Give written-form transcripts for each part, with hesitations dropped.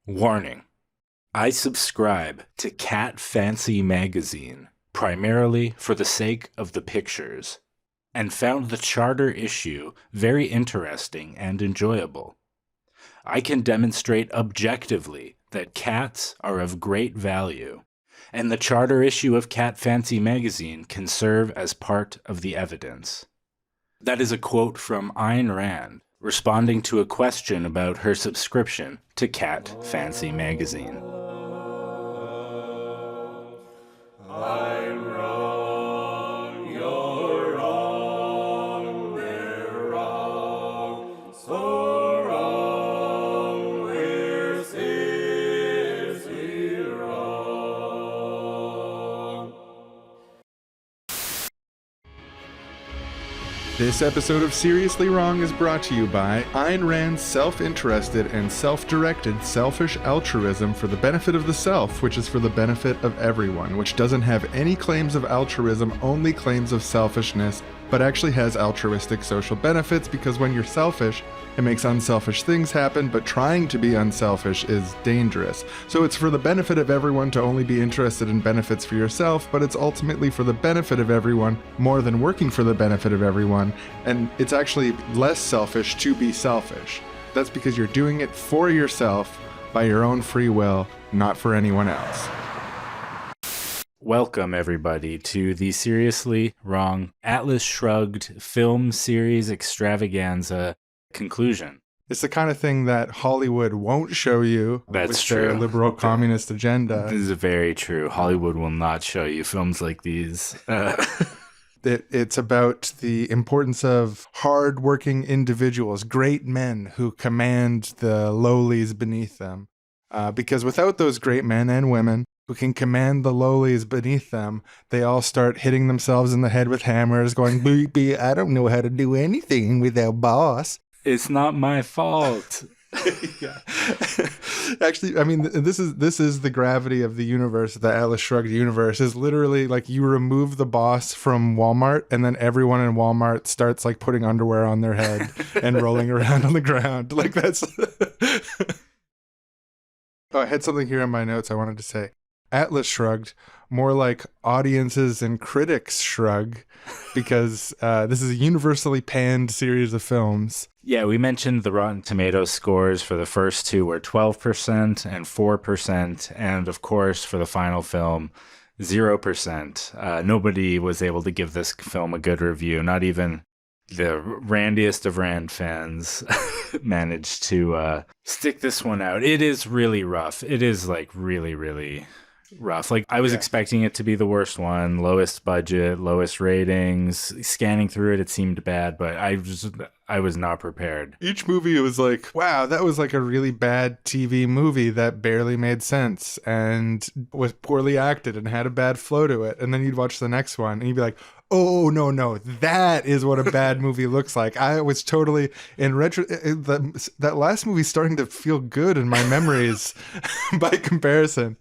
Warning. I subscribe to Cat Fancy magazine primarily for the sake of the pictures, and found the charter issue very interesting and enjoyable. I can demonstrate objectively that cats are of great value, and the charter issue of Cat Fancy magazine can serve as part of the evidence. That is a quote from Ayn Rand, responding to a question about her subscription to Cat Fancy magazine. I'm wrong, you're wrong, they're wrong, so wrong, we're seriously wrong. This episode of Seriously Wrong is brought to you by Ayn Rand's self-interested and self-directed selfish altruism for the benefit of the self, which is for the benefit of everyone, which doesn't have any claims of altruism, only claims of selfishness, but actually has altruistic social benefits because when you're selfish, it makes unselfish things happen, but trying to be unselfish is dangerous. So it's for the benefit of everyone to only be interested in benefits for yourself, but it's ultimately for the benefit of everyone more than working for the benefit of everyone, and it's actually less selfish to be selfish. That's because you're doing it for yourself by your own free will, not for anyone else. Welcome, everybody, to the Seriously Wrong Atlas Shrugged film series extravaganza conclusion. It's the kind of thing that Hollywood won't show you with their liberal communist agenda. This is very true. Hollywood will not show you films like these. It's about the importance of hard-working individuals, great men who command the lowlies beneath them. Because without those great men and women who can command the lowlies beneath them, they all start hitting themselves in the head with hammers, going, beep, beep, I don't know how to do anything without boss. It's not my fault. Yeah. Actually, I mean, this is the gravity of the universe. The Atlas Shrugged universe is literally like you remove the boss from Walmart, and then everyone in Walmart starts like putting underwear on their head and rolling around on the ground. Like that's. Oh, I had something here in my notes I wanted to say. Atlas Shrugged, more like audiences and critics shrug, because this is a universally panned series of films. Yeah, we mentioned the Rotten Tomatoes scores for the first two were 12% and 4%, and of course for the final film, 0%. Nobody was able to give this film a good review. Not even the randiest of Rand fans managed to stick this one out. It is really rough. It is like really, really rough. Like I was expecting it to be the worst one, lowest budget, lowest ratings. Scanning through it, it seemed bad, but I was not prepared. Each movie was like, wow, that was like a really bad TV movie that barely made sense and was poorly acted and had a bad flow to it. And then you'd watch the next one and you'd be like, oh, no, that is what a bad movie looks like. I was totally, in retro, that last movie's starting to feel good in my memories by comparison.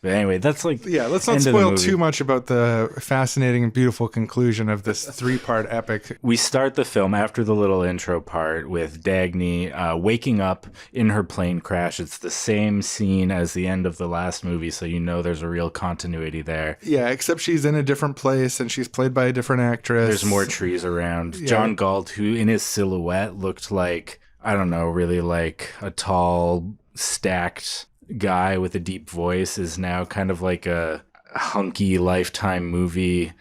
But anyway, that's like... Yeah, let's not spoil too much about the fascinating and beautiful conclusion of this three-part epic. We start the film after the little intro part with Dagny waking up in her plane crash. It's the same scene as the end of the last movie, so you know there's a real continuity there. Yeah, except she's in a different place and she's played by a different actress. There's more trees around. Yeah. John Galt, who in his silhouette looked like, I don't know, really like a tall, stacked guy with a deep voice, is now kind of like a hunky Lifetime movie.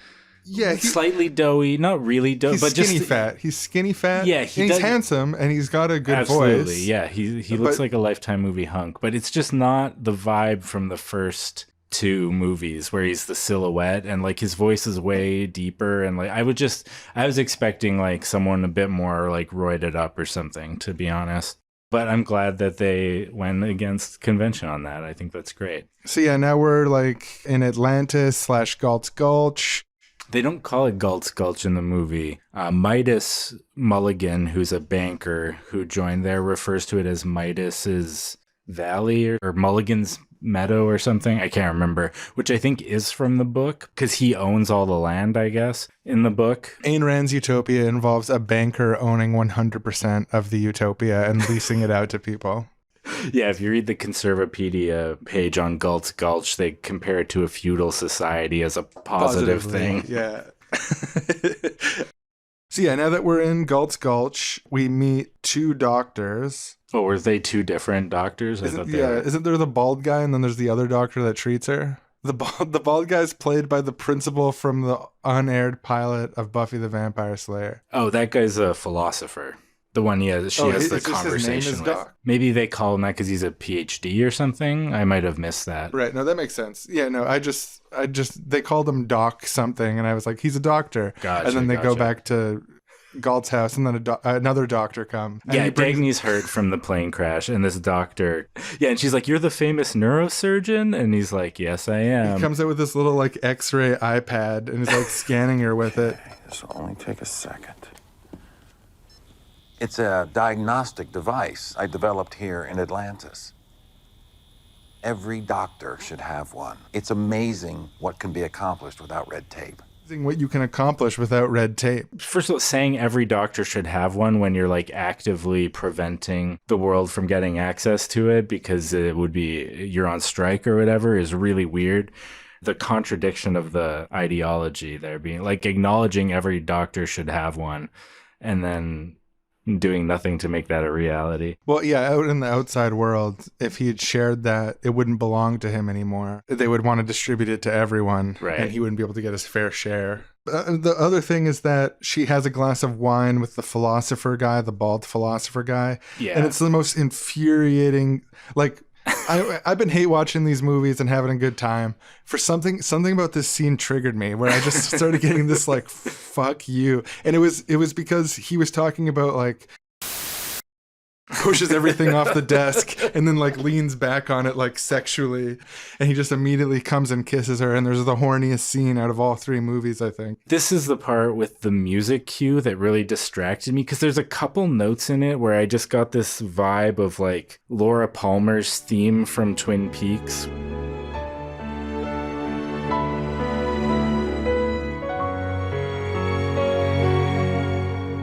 Yeah, slightly doughy, not really doughy, he's but skinny just fat. He's skinny fat. Yeah, he's handsome and he's got a good absolutely, voice. Yeah, he looks like a Lifetime movie hunk, but it's just not the vibe from the first two movies where he's the silhouette and like his voice is way deeper, and like I was expecting like someone a bit more like roided up or something, to be honest. But I'm glad that they went against convention on that. I think that's great. So yeah, now we're like in Atlantis / Galt's Gulch. They don't call it Galt's Gulch in the movie. Midas Mulligan, who's a banker who joined there, refers to it as Midas's Valley or Mulligan's Meadow or something. I can't remember, which I think is from the book because he owns all the land, I guess, in the book. Ayn Rand's utopia involves a banker owning 100% of the utopia and leasing it out to people. Yeah, if you read the Conservapedia page on Galt's Gulch, they compare it to a feudal society as a positive Positively, thing. Yeah. So yeah, now that we're in Galt's Gulch, we meet two doctors. Oh, were they two different doctors? I thought they were. Isn't there the bald guy and then there's the other doctor that treats her? The bald guy's played by the principal from the unaired pilot of Buffy the Vampire Slayer. Oh, that guy's a philosopher. The one she has the is this his name conversation is with. Doc? Maybe they call him that because he's a PhD or something. I might have missed that. Right, no, that makes sense. Yeah, no, I just they called him Doc something, and I was like, he's a doctor. Gotcha, and then they go gotcha. back to Galt's house, and then another doctor come. And Yeah, he brings- Dagny's hurt from the plane crash, and this doctor... Yeah, and she's like, you're the famous neurosurgeon? And he's like, yes, I am. He comes out with this little, like, X-ray iPad, and is, like, scanning her with it. This will only take a second. It's a diagnostic device I developed here in Atlantis. Every doctor should have one. It's amazing what can be accomplished without red tape. What you can accomplish without red tape. First of all, saying every doctor should have one when you're like actively preventing the world from getting access to it because it would be you're on strike or whatever is really weird. The contradiction of the ideology there being like acknowledging every doctor should have one and then doing nothing to make that a reality. Well, yeah, out in the outside world, if he had shared that, it wouldn't belong to him anymore. They would want to distribute it to everyone, Right. and he wouldn't be able to get his fair share. The other thing is that she has a glass of wine with the philosopher guy, the bald philosopher guy, Yeah. and it's the most infuriating, like, I've been hate watching these movies and having a good time. For something about this scene triggered me where I just started getting this like fuck you. And it was because he was talking about like pushes everything off the desk and then like leans back on it like sexually, and he just immediately comes and kisses her, and there's the horniest scene out of all three movies, I think. This is the part with the music cue that really distracted me because there's a couple notes in it where I just got this vibe of like Laura Palmer's theme from Twin Peaks.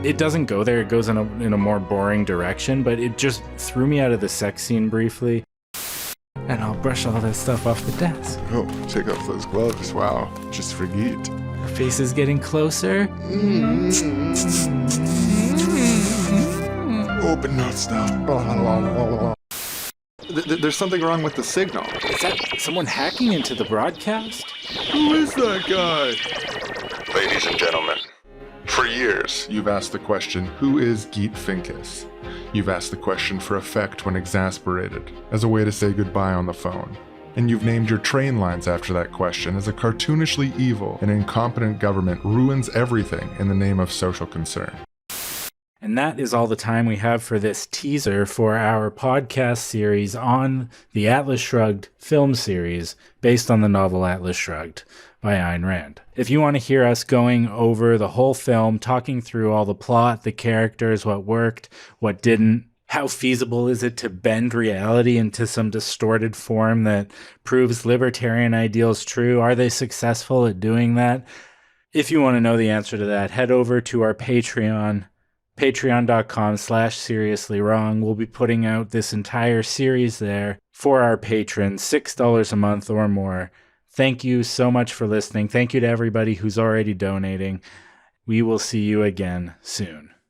It doesn't go there. It goes in a more boring direction, but it just threw me out of the sex scene briefly. And I'll brush all that stuff off the desk. Oh, take off those gloves. Wow, just forget. Her face is getting closer. Open not stop. There's something wrong with the signal. Is that someone hacking into the broadcast? Who is that guy? Ladies and gentlemen, for years you've asked the question, who is Geet Finkus? You've asked the question for effect when exasperated, as a way to say goodbye on the phone. And you've named your train lines after that question as a cartoonishly evil and incompetent government ruins everything in the name of social concern. And that is all the time we have for this teaser for our podcast series on the Atlas Shrugged film series based on the novel Atlas Shrugged by Ayn Rand. If you want to hear us going over the whole film, talking through all the plot, the characters, what worked, what didn't, how feasible is it to bend reality into some distorted form that proves libertarian ideals true? Are they successful at doing that? If you want to know the answer to that, head over to our Patreon, patreon.com/seriouslywrong. We'll be putting out this entire series there for our patrons, $6 a month or more. Thank you so much for listening. Thank you to everybody who's already donating. We will see you again soon.